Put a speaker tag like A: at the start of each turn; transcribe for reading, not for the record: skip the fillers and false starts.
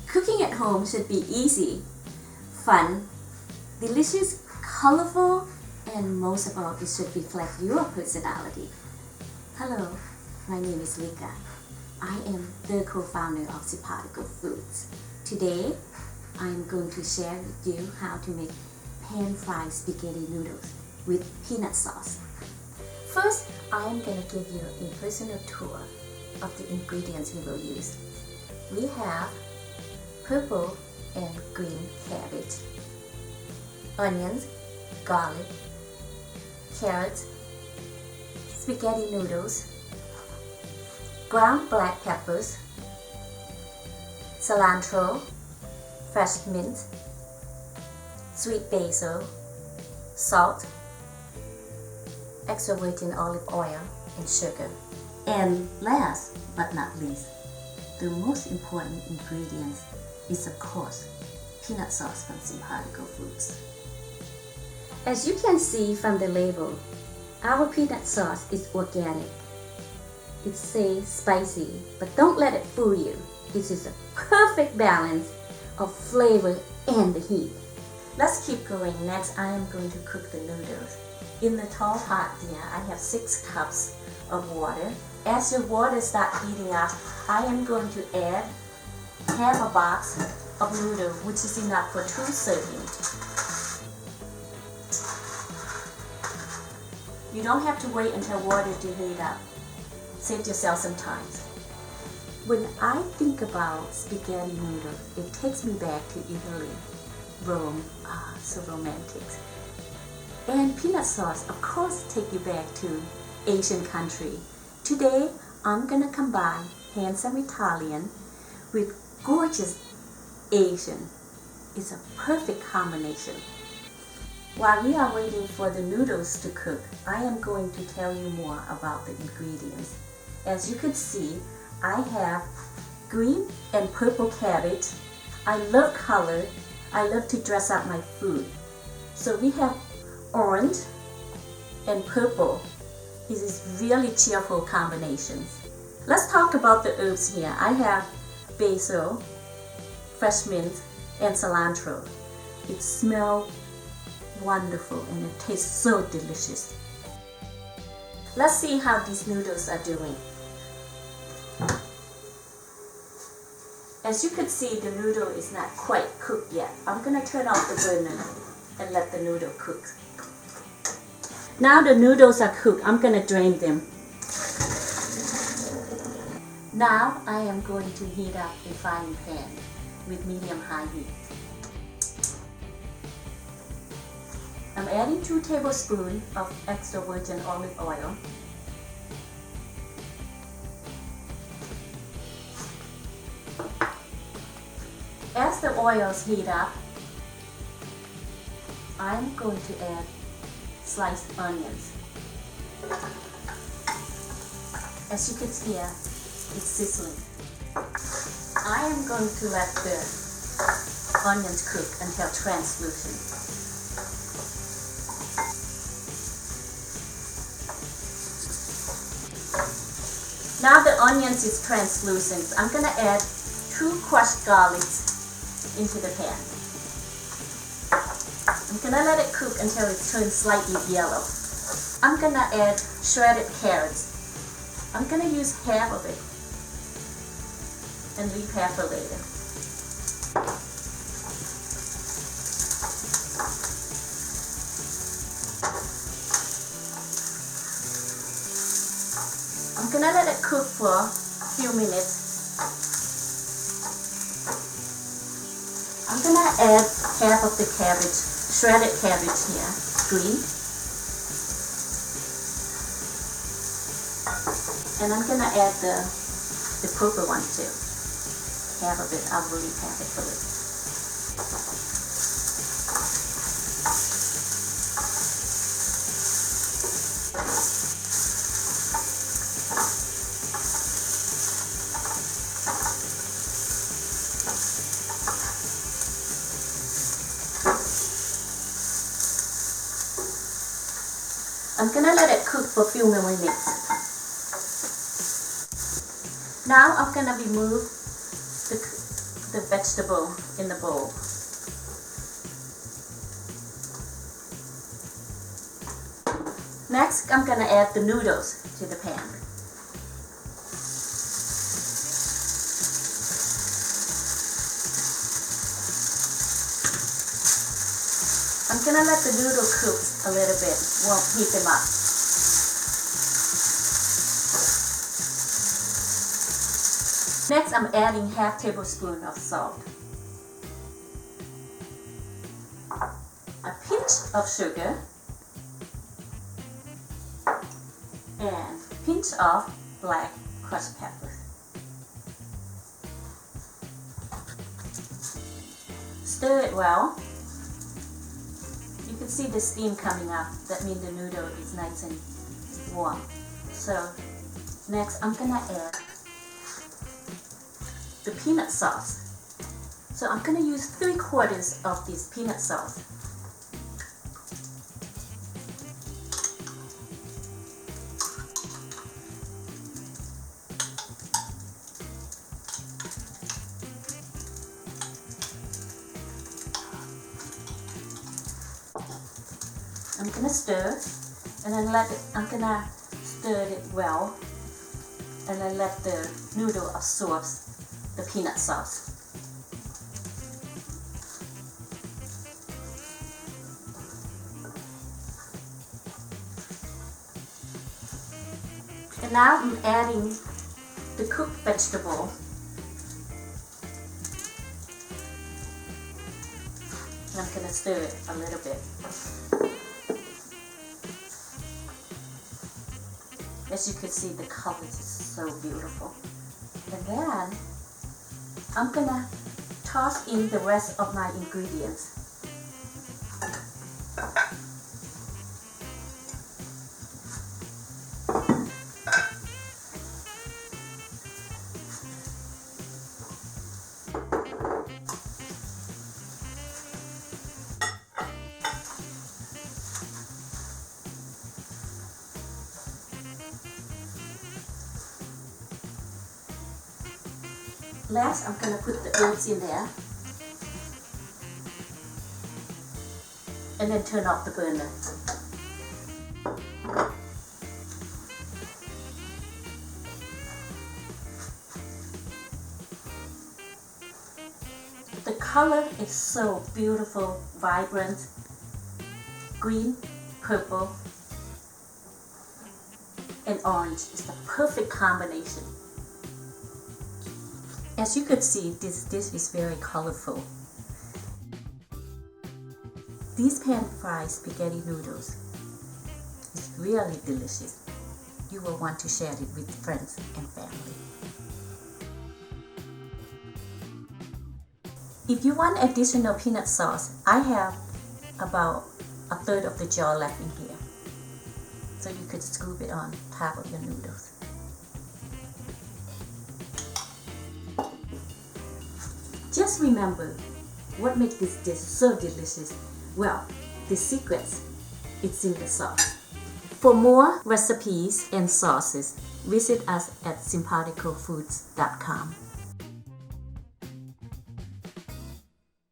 A: Cooking at home should be easy, fun, delicious, colorful, and most of all, it should reflect your personality. Hello, my name is Lika. I am the co-founder of Simpatico Foods. Today, I am going to share with you how to make pan-fried spaghetti noodles with peanut sauce. First, I am going to give you a personal tour of the ingredients we will use. We have purple and green cabbage, onions, garlic, carrots, spaghetti noodles, ground black peppers, cilantro, fresh mint, sweet basil, salt, extra virgin olive oil, and sugar. And last but not least, the most important ingredient is of course peanut sauce from Simpatico Foods. As you can see from the label, our peanut sauce is organic. It says spicy, but don't let it fool you. This is a perfect balance of flavor and the heat. Let's keep going. Next, I am going to cook the noodles. In the tall pot there, I have 6 cups of water. As the water starts heating up, I am going to add half a box of noodles, which is enough for 2 servings. You don't have to wait until water to heat up. Save yourself some time. When I think about spaghetti noodles, it takes me back to Italy, Rome, so romantic. And peanut sauce, of course, take you back to Asian country. Today, I'm gonna combine handsome Italian with gorgeous Asian. It's a perfect combination. While we are waiting for the noodles to cook, I am going to tell you more about the ingredients. As you can see, I have green and purple cabbage. I love color. I love to dress up my food. So we have orange and purple. This is really cheerful combinations. Let's talk about the herbs here. I have basil, fresh mint, and cilantro. It smells wonderful and it tastes so delicious. Let's see how these noodles are doing. As you can see, the noodle is not quite cooked yet. I'm going to turn off the burner and let the noodle cook. Now the noodles are cooked. I'm going to drain them. Now I am going to heat up a frying pan with medium-high heat. I'm adding 2 tablespoons of extra virgin olive oil. As the oils heat up, I'm going to add sliced onions. As you can hear, it's sizzling. I am going to let the onions cook until translucent. Now the onions is translucent. I'm going to add 2 crushed garlics into the pan. I'm going to let it cook until it turns slightly yellow. I'm going to add shredded carrots. I'm going to use half of it and leave half for later. I'm going to let it cook for a few minutes. I'm going to add half of the cabbage, shredded cabbage here, green. And I'm going to add the purple one too. Half of it, I'll leave half it for later. I'm gonna let it cook for a few more minutes. Now I'm gonna remove the the vegetable in the bowl. Next, I'm gonna add the noodles to the pan. I'm gonna let the noodle cook a little bit, won't heat them up. Next, I'm adding half tablespoon of salt, a pinch of sugar, and a pinch of black crushed pepper. Stir it well. You can see the steam coming up. That means the noodle is nice and warm. So next I'm gonna add the peanut sauce. So I'm gonna use 3/4 of this peanut sauce. I'm gonna stir, and then I'm gonna stir it well, and then let the noodle absorb the peanut sauce. And now I'm adding the cooked vegetable. And I'm gonna stir it a little bit. As you can see, the color is so beautiful. And then I'm gonna toss in the rest of my ingredients. Last, I'm gonna put the oats in there, and then turn off the burner. The color is so beautiful, vibrant, green, purple, and orange is the perfect combination. As you could see, this dish is very colorful. These pan-fried spaghetti noodles is really delicious. You will want to share it with friends and family. If you want additional peanut sauce, I have about 1/3 of the jar left in here. So you could scoop it on top of your noodles. Just remember, what makes this dish so delicious? Well, the secret is in the sauce. For more recipes and sauces, visit us at simpatico foods.com.